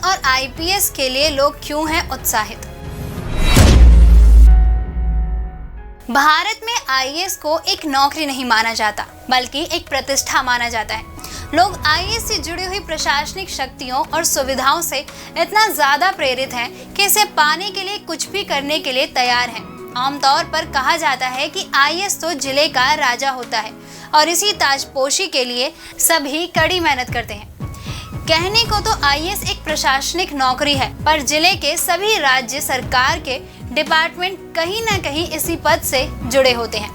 और आईपीएस के लिए लोग क्यों हैं उत्साहित? भारत में आईएएस को एक नौकरी नहीं माना जाता, बल्कि एक प्रतिष्ठा माना जाता है। लोग आईएएस से जुड़ी हुई प्रशासनिक शक्तियों और सुविधाओं से इतना ज्यादा प्रेरित हैं कि इसे पाने के लिए कुछ भी करने के लिए तैयार हैं। आमतौर पर कहा जाता है कि आईएएस तो जिले का राजा होता है और इसी ताजपोशी के लिए सभी कड़ी मेहनत करते हैं। कहने को तो आईएएस एक प्रशासनिक नौकरी है, पर जिले के सभी राज्य सरकार के डिपार्टमेंट कहीं न कहीं इसी पद से जुड़े होते हैं।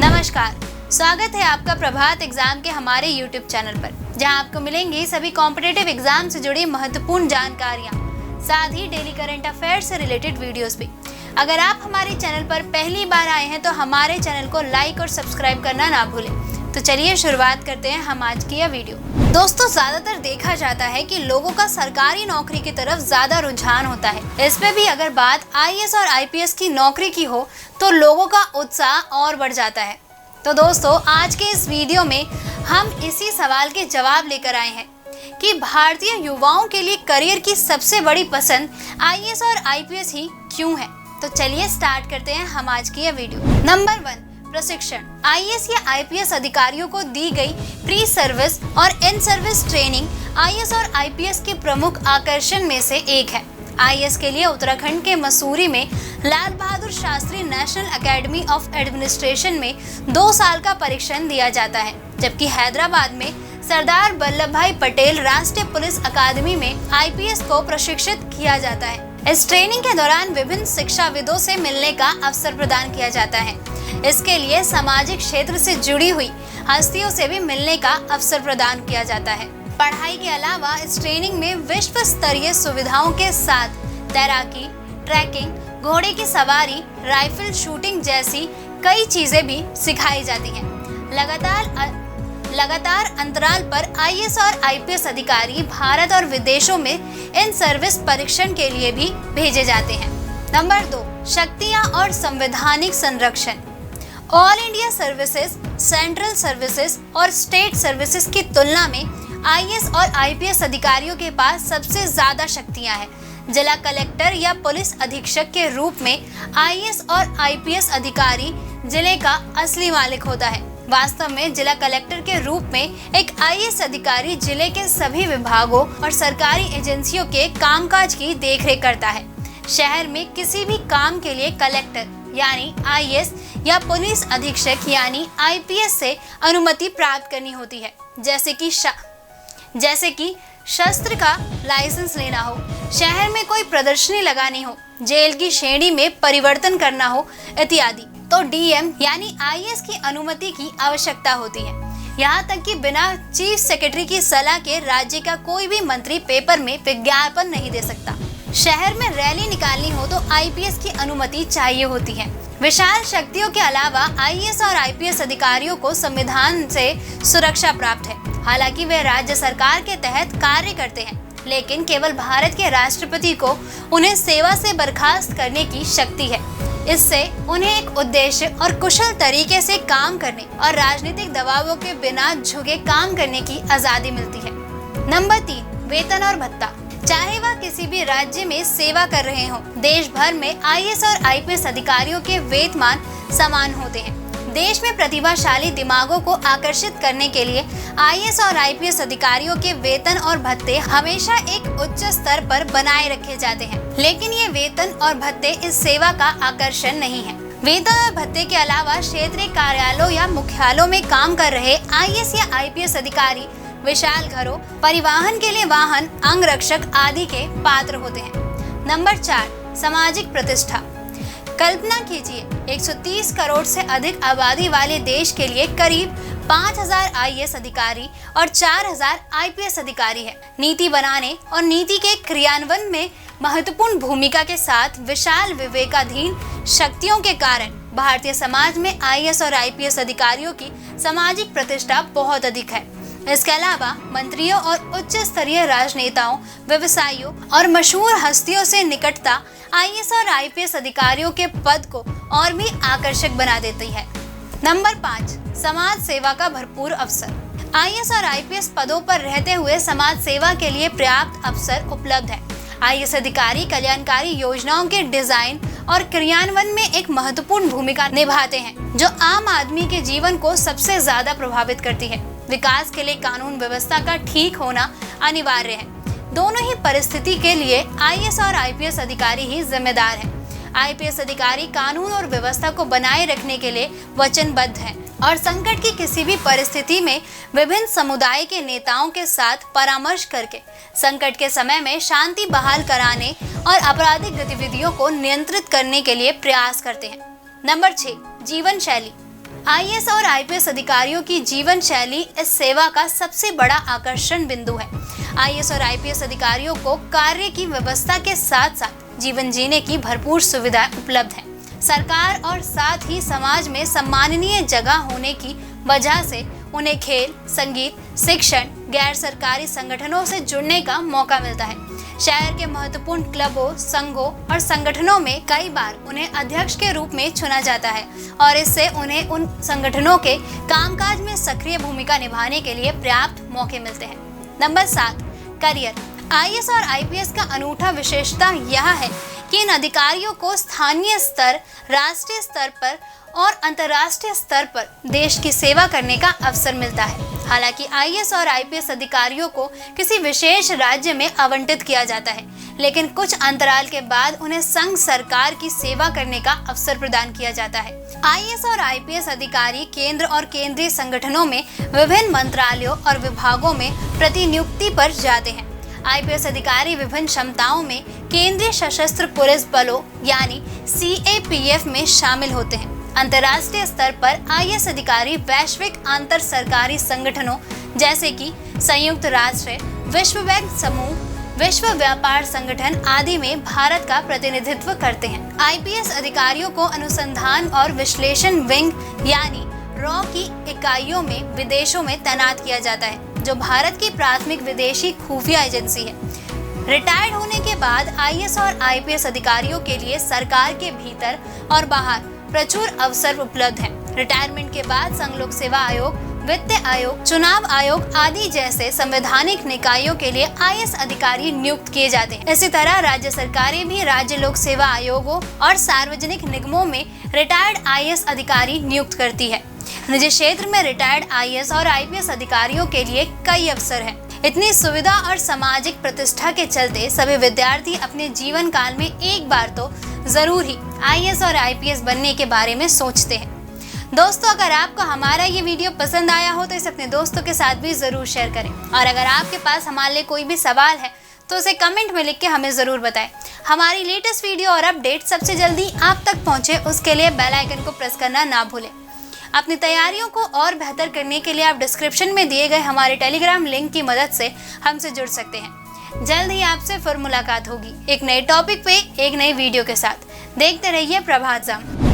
नमस्कार, स्वागत है आपका प्रभात एग्जाम के हमारे यूट्यूब चैनल पर, जहां आपको मिलेंगी सभी कॉम्पिटिटिव एग्जाम से जुड़ी महत्वपूर्ण जानकारियां, साथ ही डेली करंट अफेयर्स से रिलेटेड वीडियोस भी। अगर आप हमारे चैनल पर पहली बार आए हैं तो हमारे चैनल को लाइक और सब्सक्राइब करना ना भूलें। तो चलिए शुरुआत करते हैं हम आज की यह वीडियो। दोस्तों, ज्यादातर देखा जाता है कि लोगों का सरकारी नौकरी की तरफ ज्यादा रुझान होता है। इसमें भी अगर बात आईएएस और आईपीएस की नौकरी की हो तो लोगों का उत्साह और बढ़ जाता है। तो दोस्तों, आज के इस वीडियो में हम इसी सवाल के जवाब लेकर आए हैं कि भारतीय युवाओं के लिए करियर की सबसे बड़ी पसंद आईएएस और आईपीएस ही क्यों है। तो चलिए स्टार्ट करते हैं हम आज की यह वीडियो। नंबर 1, प्रशिक्षण। आईएएस या आईपीएस अधिकारियों को दी गई प्री सर्विस और इन सर्विस ट्रेनिंग आईएएस और आईपीएस के प्रमुख आकर्षण में से एक है। आईएएस के लिए उत्तराखंड के मसूरी में Lal Bahadur Shastri national academy of administration में 2 साल का परीक्षण दिया जाता है, जबकि हैदराबाद में सरदार वल्लभ भाई पटेल राष्ट्रीय पुलिस अकादमी में आईपीएस को प्रशिक्षित किया जाता है। इस ट्रेनिंग के दौरान विभिन्न शिक्षाविदों से मिलने का अवसर प्रदान किया जाता है। इसके लिए सामाजिक क्षेत्र से जुड़ी हुई हस्तियों से भी मिलने का अवसर प्रदान किया जाता है। पढ़ाई के अलावा इस ट्रेनिंग में विश्व स्तरीय सुविधाओं के साथ तैराकी, ट्रैकिंग, घोड़े की सवारी, राइफल शूटिंग जैसी कई चीजें भी सिखाई जाती हैं। लगातार अंतराल पर आईएएस और आईपीएस अधिकारी भारत और विदेशों में इन सर्विस परीक्षण के लिए भी भेजे जाते हैं। नंबर 2, शक्तियां और संवैधानिक संरक्षण। All India services, central services और स्टेट सर्विसेज की तुलना में आईएएस और आईपीएस अधिकारियों के पास सबसे ज्यादा शक्तियां हैं। जिला कलेक्टर या पुलिस अधीक्षक के रूप में आईएएस और आईपीएस अधिकारी जिले का असली मालिक होता है। वास्तव में जिला कलेक्टर के रूप में एक आईएएस अधिकारी जिले के सभी विभागों और सरकारी एजेंसियों के कामकाज की देखरेख करता है। शहर में किसी भी काम के लिए कलेक्टर यानी आईएएस या पुलिस अधीक्षक यानी आईपीएस से अनुमति प्राप्त करनी होती है, जैसे कि शस्त्र का लाइसेंस लेना हो, शहर में कोई प्रदर्शनी लगानी हो, जेल की श्रेणी में परिवर्तन करना हो इत्यादि। तो डीएम यानी आईएएस की अनुमति की आवश्यकता होती है। यहाँ तक कि बिना चीफ सेक्रेटरी की सलाह के राज्य का कोई भी मंत्री पेपर में विज्ञापन नहीं दे सकता। शहर में रैली निकालनी हो तो आईपीएस की अनुमति चाहिए होती है। विशाल शक्तियों के अलावा आईएएस और आईपीएस अधिकारियों को संविधान से सुरक्षा प्राप्त है। हालांकि वे राज्य सरकार के तहत कार्य करते हैं, लेकिन केवल भारत के राष्ट्रपति को उन्हें सेवा से बर्खास्त करने की शक्ति है। इससे उन्हें एक उद्देश्य और कुशल तरीके से काम करने और राजनीतिक दबावों के बिना झुके काम करने की आजादी मिलती है। नंबर 3, वेतन और भत्ता। चाहे वह किसी भी राज्य में सेवा कर रहे हों, देश भर में आईएएस और आईपीएस अधिकारियों के वेतनमान समान होते हैं। देश में प्रतिभाशाली दिमागों को आकर्षित करने के लिए आईएएस और आईपीएस अधिकारियों के वेतन और भत्ते हमेशा एक उच्च स्तर पर बनाए रखे जाते हैं, लेकिन ये वेतन और भत्ते इस सेवा का आकर्षण नहीं है। वेतन और भत्ते के अलावा क्षेत्रीय कार्यालयों या मुख्यालयों में काम कर रहे आईएएस या आईपीएस अधिकारी विशाल घरों, परिवहन के लिए वाहन, अंगरक्षक आदि के पात्र होते हैं। नंबर 4, सामाजिक प्रतिष्ठा। कल्पना कीजिए 130 करोड़ से अधिक आबादी वाले देश के लिए करीब 5000 आईएएस अधिकारी और 4000 आईपीएस अधिकारी है। नीति बनाने और नीति के क्रियान्वयन में महत्वपूर्ण भूमिका के साथ विशाल विवेकाधीन शक्तियों के कारण भारतीय समाज में आईएएस और आईपीएस अधिकारियों की सामाजिक प्रतिष्ठा बहुत अधिक है। इसके अलावा मंत्रियों और उच्च स्तरीय राजनेताओं, व्यवसायियों और मशहूर हस्तियों से निकटता आईएएस और आईपीएस अधिकारियों के पद को और भी आकर्षक बना देती है। नंबर 5, समाज सेवा का भरपूर अवसर। आईएएस और आईपीएस पदों पर रहते हुए समाज सेवा के लिए पर्याप्त अवसर उपलब्ध है। आईएएस अधिकारी कल्याणकारी योजनाओं के डिजाइन और क्रियान्वयन में एक महत्वपूर्ण भूमिका निभाते हैं, जो आम आदमी के जीवन को सबसे ज्यादा प्रभावित करती है। विकास के लिए कानून व्यवस्था का ठीक होना अनिवार्य है। दोनों ही परिस्थिति के लिए आईएएस और आईपीएस अधिकारी ही जिम्मेदार हैं। आईपीएस अधिकारी कानून और व्यवस्था को बनाए रखने के लिए वचनबद्ध हैं और संकट की किसी भी परिस्थिति में विभिन्न समुदाय के नेताओं के साथ परामर्श करके संकट के समय में शांति बहाल कराने और आपराधिक गतिविधियों को नियंत्रित करने के लिए प्रयास करते हैं। नंबर 6, जीवन शैली। आईएएस और आईपीएस अधिकारियों की जीवन शैली इस सेवा का सबसे बड़ा आकर्षण बिंदु है। आईएएस और आईपीएस अधिकारियों को कार्य की व्यवस्था के साथ साथ जीवन जीने की भरपूर सुविधाएं उपलब्ध हैं। सरकार और साथ ही समाज में सम्माननीय जगह होने की वजह से उन्हें खेल, संगीत, शिक्षण, गैर सरकारी संगठनों से जुड़ने का मौका मिलता है। शहर के महत्वपूर्ण क्लबों, संघों और संगठनों में कई बार उन्हें अध्यक्ष के रूप में चुना जाता है और इससे उन्हें उन संगठनों के कामकाज में सक्रिय भूमिका निभाने के लिए पर्याप्त मौके मिलते हैं। Number 7, career. आईएएस और आईपीएस का अनूठा विशेषता यह है कि इन अधिकारियों को स्थानीय स्तर, राष्ट्रीय स्तर पर और अंतर्राष्ट्रीय स्तर पर देश की सेवा करने का अवसर मिलता है। हालांकि आईएएस और आईपीएस अधिकारियों को किसी विशेष राज्य में आवंटित किया जाता है, लेकिन कुछ अंतराल के बाद उन्हें संघ सरकार की सेवा करने का अवसर प्रदान किया जाता है। आईएएस और आईपीएस अधिकारी केंद्र और केंद्रीय संगठनों में विभिन्न मंत्रालयों और विभागों में प्रतिनियुक्ति पर जाते हैं। आईपीएस अधिकारी विभिन्न क्षमताओं में केंद्रीय सशस्त्र पुलिस बलों यानी सीएपीएफ में शामिल होते हैं। अंतर्राष्ट्रीय स्तर पर आईएएस अधिकारी वैश्विक अंतर सरकारी संगठनों जैसे कि संयुक्त राष्ट्र, विश्व बैंक समूह, विश्व व्यापार संगठन आदि में भारत का प्रतिनिधित्व करते हैं। आईपीएस अधिकारियों को अनुसंधान और विश्लेषण विंग यानी रॉ की इकाइयों में विदेशों में तैनात किया जाता है, जो भारत की प्राथमिक विदेशी खुफिया एजेंसी है। रिटायर्ड होने के बाद आईएएस और आईपीएस अधिकारियों के लिए सरकार के भीतर और बाहर प्रचुर अवसर उपलब्ध हैं। रिटायरमेंट के बाद संघ लोक सेवा आयोग, वित्त आयोग, चुनाव आयोग आदि जैसे संवैधानिक निकायों के लिए आईएएस अधिकारी नियुक्त किए जाते हैं। इसी तरह राज्य सरकारें भी राज्य लोक सेवा आयोगों और सार्वजनिक निगमों में रिटायर्ड आईएएस अधिकारी नियुक्त करती है। निजी क्षेत्र में रिटायर्ड आईएएस और आईपीएस अधिकारियों के लिए कई अवसर हैं। इतनी सुविधा और सामाजिक प्रतिष्ठा के चलते सभी विद्यार्थी अपने जीवन काल में एक बार तो जरूर ही आईएएस और आईपीएस बनने के बारे में सोचते हैं। दोस्तों, अगर आपको हमारा ये वीडियो पसंद आया हो तो इसे अपने दोस्तों के साथ भी जरूर शेयर करें और अगर आपके पास हमारे लिए कोई भी सवाल है तो उसे कमेंट में लिख के हमें ज़रूर बताएं। हमारी लेटेस्ट वीडियो और अपडेट सबसे जल्दी आप तक पहुंचे उसके लिए बेल आइकन को प्रेस करना ना भूलें। अपनी तैयारियों को और बेहतर करने के लिए आप डिस्क्रिप्शन में दिए गए हमारे टेलीग्राम लिंक की मदद से हमसे जुड़ सकते हैं। जल्द ही आपसे फिर मुलाकात होगी एक नए टॉपिक पे एक नई वीडियो के साथ। देखते रहिए प्रभात जाम।